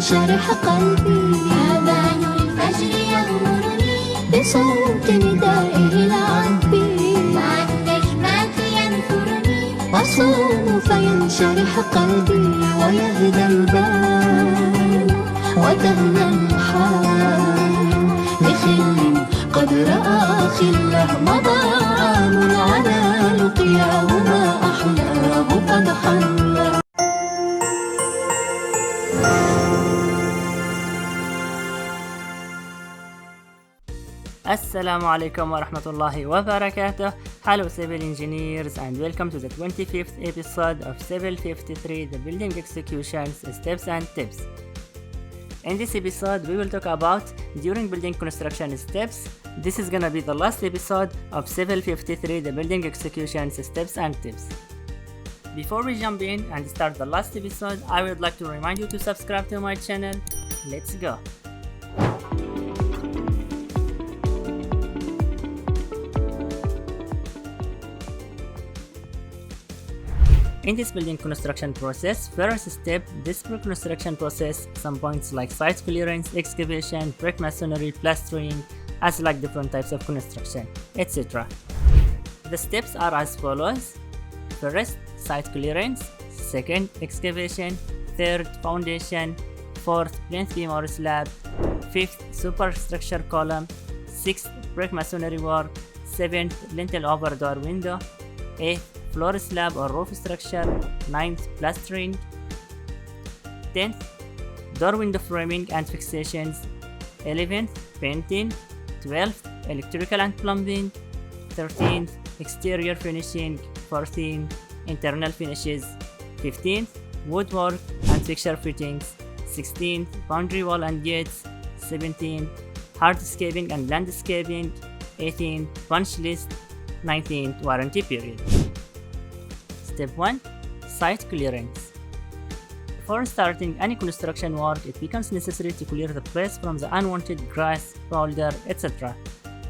فينشرح قلبي. آذان الفجر يغمرني بصوت ندائه العذبي. مع النجمات ينثرني أصوم فينشرح قلبي ويهدى البال وتهنى الحال لخل قد رأى خله. مضى عام على لقياه ما أحلاه قد حلاه. Assalamu alaikum wa rahmatullahi wa barakatuh. Hello civil engineers and welcome to the 25th episode of Civil 53, the building executions, steps and tips. In this episode we will talk about during building construction steps. This is gonna be the last episode of Civil 53, the building executions, steps and tips. Before we jump in and start the last episode, I would like to remind you to subscribe to my channel. Let's go. In this building construction process, first step, this pre-construction process, some points like site clearance, excavation, brick masonry, plastering, as like different types of construction, etc. The steps are as follows. First, site clearance. Second, excavation. Third, foundation. Fourth, plinth beam or slab. Fifth, superstructure column. Sixth, brick masonry work. Seventh, lintel over door window. Eighth, floor slab or roof structure. 9th, plastering. 10th, door window framing and fixations. 11th, painting. 12th, electrical and plumbing. 13th, exterior finishing. 14th, internal finishes. 15th, woodwork and fixture fittings. 16th, boundary wall and gates. 17th, hardscaping and landscaping. 18th, punch list. 19th, warranty period. Step 1. Site clearance. Before starting any construction work, it becomes necessary to clear the place from the unwanted grass, boulder, etc.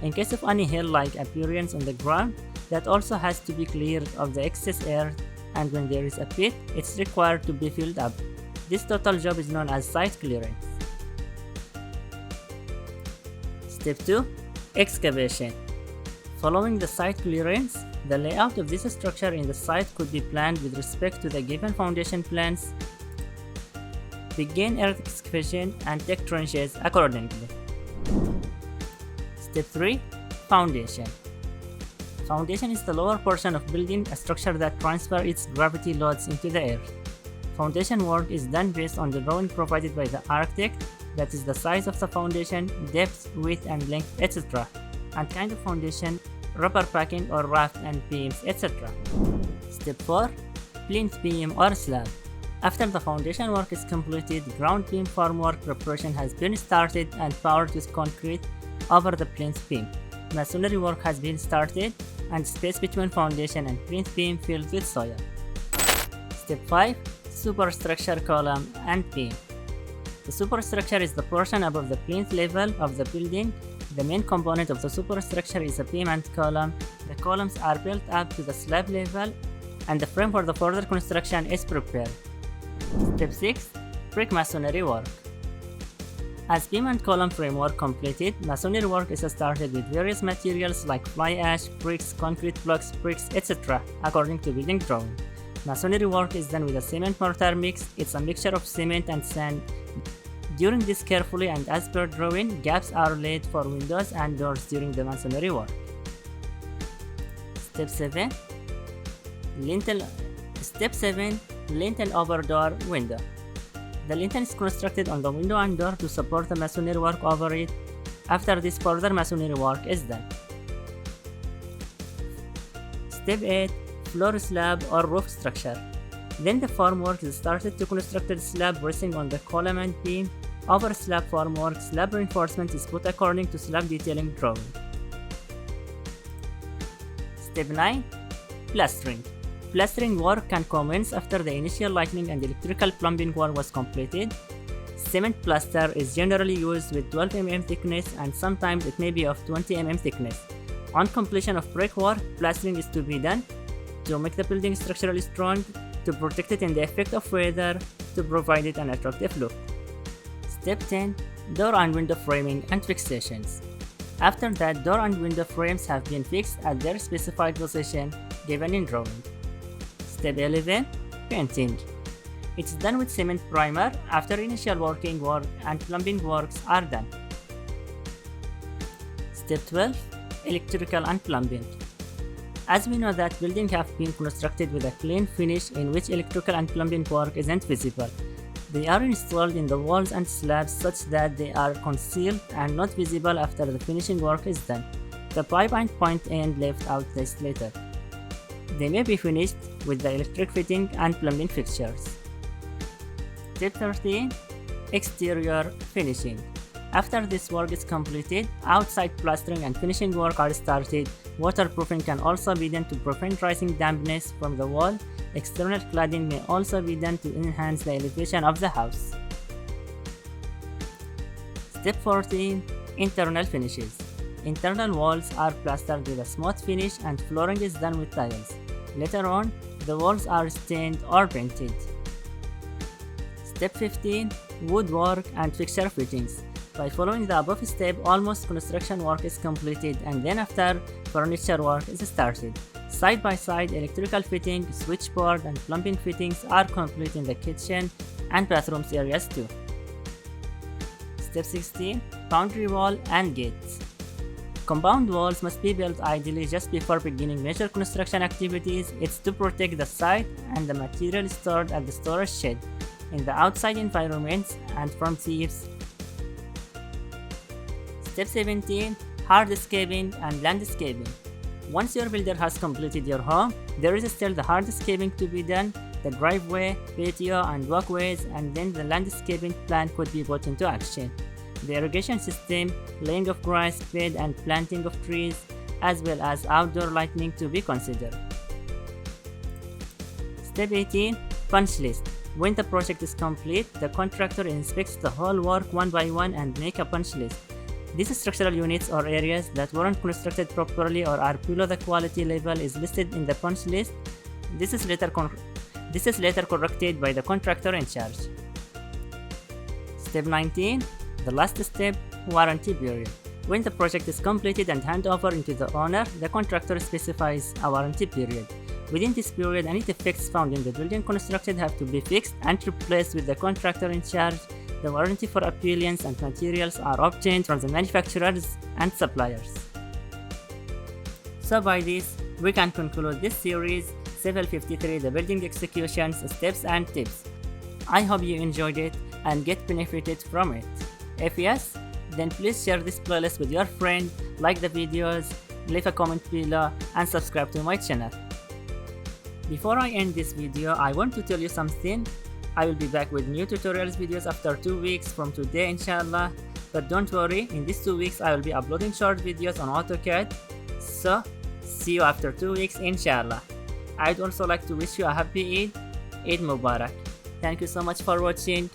In case of any hill-like appearance on the ground, that also has to be cleared of the excess earth, and when there is a pit, it's required to be filled up. This total job is known as site clearance. Step 2. Excavation. Following the site clearance, the layout of this structure in the site could be planned with respect to the given foundation plans. Begin earth excavation and take trenches accordingly. Step 3. Foundation. Foundation is the lower portion of building a structure that transfers its gravity loads into the earth. Foundation work is done based on the drawing provided by the architect, that is the size of the foundation, depth, width and length, etc. and kind of foundation, rubber packing or raft and beams, etc. Step 4. Plinth beam or slab. After the foundation work is completed, ground beam formwork preparation has been started and powered with concrete over the plinth beam. Masonry work has been started and space between foundation and plinth beam filled with soil. Step 5. Superstructure column and beam. The superstructure is the portion above the plinth level of the building. The main component of the superstructure is a beam and column. The columns are built up to the slab level and the frame for the further construction is prepared. Step 6. Brick masonry work. As beam and column framework completed, masonry work is started with various materials like fly ash, bricks, concrete blocks, bricks, etc. according to building drawing. Masonry work is done with a cement mortar mix. It's a mixture of cement and sand. During this carefully and as per drawing, gaps are laid for windows and doors during the masonry work. Step 7. Lintel over door window. The lintel is constructed on the window and door to support the masonry work over it. After this, further masonry work is done. Step 8. Floor slab or roof structure. Then the formwork is started to construct a slab resting on the column and beam. Over slab formwork, slab reinforcement is put according to slab detailing drawing. Step 9. Plastering. Plastering work can commence after the initial lighting and electrical plumbing work was completed. Cement plaster is generally used with 12 mm thickness and sometimes it may be of 20 mm thickness. On completion of brickwork, plastering is to be done to make the building structurally strong, to protect it in the effect of weather, to provide it an attractive look. Step 10. Door and window framing and fixations. After that, door and window frames have been fixed at their specified position given in drawing. Step 11. Painting. It's done with cement primer after initial working work and plumbing works are done. Step 12. Electrical and plumbing. As we know that buildings have been constructed with a clean finish in which electrical and plumbing work isn't visible. They are installed in the walls and slabs such that they are concealed and not visible after the finishing work is done. The pipe and point end left out this later. They may be finished with the electric fitting and plumbing fixtures. Step 13. Exterior finishing. After this work is completed, outside plastering and finishing work are started. Waterproofing can also be done to prevent rising dampness from the wall. External cladding may also be done to enhance the elevation of the house. Step 14. Internal finishes. Internal walls are plastered with a smooth finish and flooring is done with tiles. Later on, the walls are stained or painted. Step 15. Woodwork and fixture fittings. By following the above step, almost construction work is completed and then after, furniture work is started. Side by side, electrical fitting, switchboard and plumbing fittings are complete in the kitchen and bathrooms areas too. Step 16. Boundary wall and gates. Compound walls must be built ideally just before beginning major construction activities. It's to protect the site and the material stored at the storage shed, in the outside environments and from thieves. Step 17. Hardscaping and landscaping. Once your builder has completed your home, there is still the hardscaping to be done, the driveway, patio and walkways, and then the landscaping plan could be put into action. The irrigation system, laying of grass bed and planting of trees, as well as outdoor lighting to be considered. Step 18. Punch list. When the project is complete, the contractor inspects the whole work one by one and make a punch list. These structural units or areas that weren't constructed properly or are below the quality level is listed in the punch list. This is later corrected by the contractor in charge. Step 19. The last step, warranty period. When the project is completed and handed over into the owner, the contractor specifies a warranty period. Within this period, any defects found in the building constructed have to be fixed and replaced with the contractor in charge. The warranty for appliances and materials are obtained from the manufacturers and suppliers. So by this, we can conclude this series, Civil 53, the building executions, steps and tips. I hope you enjoyed it and get benefited from it. If yes, then please share this playlist with your friend, like the videos, leave a comment below and subscribe to my channel. Before I end this video, I want to tell you something. I will be back with new tutorials videos after 2 weeks from today inshallah, but don't worry, in these 2 weeks I will be uploading short videos on AutoCAD, so see you after 2 weeks inshallah. I'd also like to wish you a happy Eid Mubarak. Thank you so much for watching.